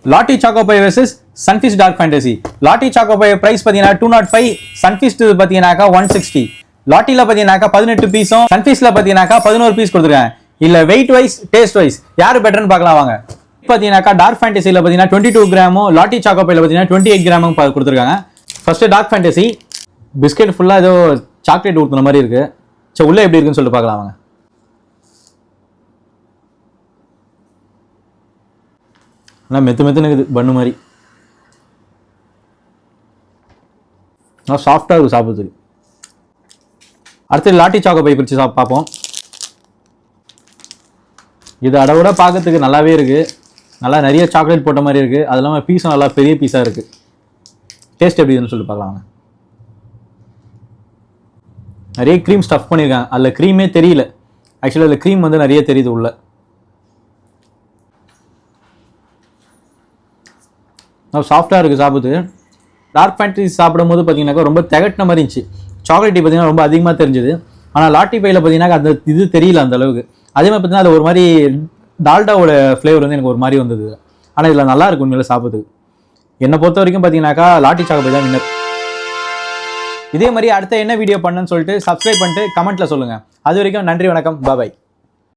லாட்டி choco pie versus Sunfeast dark fantasy. Lotte choco pie price பார்த்தீங்கன்னா 205, சன்ஃபீஸ்ட் பார்த்தீங்கன்னாக்கா 160. லாட்டியில் பார்த்தீங்கன்னாக்கா 18 பீஸும், சன்ஃபீஸ்ட்ல பார்த்தீங்கன்னாக்கா 11 பீஸ் கொடுத்துருக்காங்க. இல்ல வெயிட் வைஸ் டேஸ்ட் வைஸ் யாரு பெட்டர்னு பார்க்கலாம் வாங்க. பார்த்தீங்கன்னாக்கா டார்க் ஃபேண்டசியில் பார்த்தீங்கன்னா 22 கிராமும், லாட்டி சாக்கோ பையில் பார்த்தீங்கன்னா 28 கிராமும் கொடுத்துருக்காங்க. ஃபர்ஸ்ட் டார்க் ஃபேண்டசி பிஸ்கெட் ஃபுல்லாக ஏதோ சாக்லேட் ஊற்றுன மாதிரி இருக்கு. சரி உள்ள எப்படி இருக்குன்னு சொல்லிட்டு பார்க்கலாம் வாங்க. ஆனால் மெத்துன்னு இருக்குது பண்ணு மாதிரி. நல்லா சாஃப்டாக இருக்குது சாப்பிட்றதுக்கு. அடுத்து லாட்டி சாக்கோ பை பிரித்து பார்ப்போம். இது அதை விட பார்க்கறதுக்கு நல்லாவே இருக்குது. நல்லா நிறைய சாக்லேட் போட்ட மாதிரி இருக்குது. அது இல்லாமல் பீஸும் நல்லா பெரிய பீஸாக இருக்குது. டேஸ்ட் எப்படி இருக்குன்னு சொல்லிட்டு பார்க்கலாம். நிறைய க்ரீம் ஸ்டஃப் பண்ணியிருக்காங்க. அதில் க்ரீமே தெரியல. ஆக்சுவலாக அதில் க்ரீம் வந்து நிறைய தெரியுது உள்ள. சாஃப்டாக இருக்குது சாப்பிடுது. டார்க் ஃபேண்டசி சாப்பிடும்போது பார்த்தீங்கன்னாக்கா ரொம்ப திகட்டின மாதிரி இருந்துச்சு. சாக்லேட்டி பார்த்தீங்கன்னா ரொம்ப அதிகமாக தெரிஞ்சுது. ஆனால் லாட்டி பையில் பார்த்தீங்கன்னா அந்த இது தெரியல அந்த அளவுக்கு. அதே மாதிரி பார்த்தீங்கன்னா அது ஒரு மாதிரி டால்டாவோட ஃப்ளேவர் வந்து எனக்கு ஒரு மாதிரி வந்தது. ஆனால் இதில் நல்லா இருக்கும் உண்மையில சாப்பிடுது. என்னை பொறுத்த வரைக்கும் பார்த்தீங்கன்னாக்கா லாட்டி சாக்கோ பை தான் வின்னர். இதே மாதிரி அடுத்த என்ன வீடியோ பண்ணுன்னு சொல்லிட்டு சப்ஸ்கிரைப் பண்ணிட்டு கமெண்ட்டில் சொல்லுங்கள். அது வரைக்கும் நன்றி, வணக்கம், பாய்.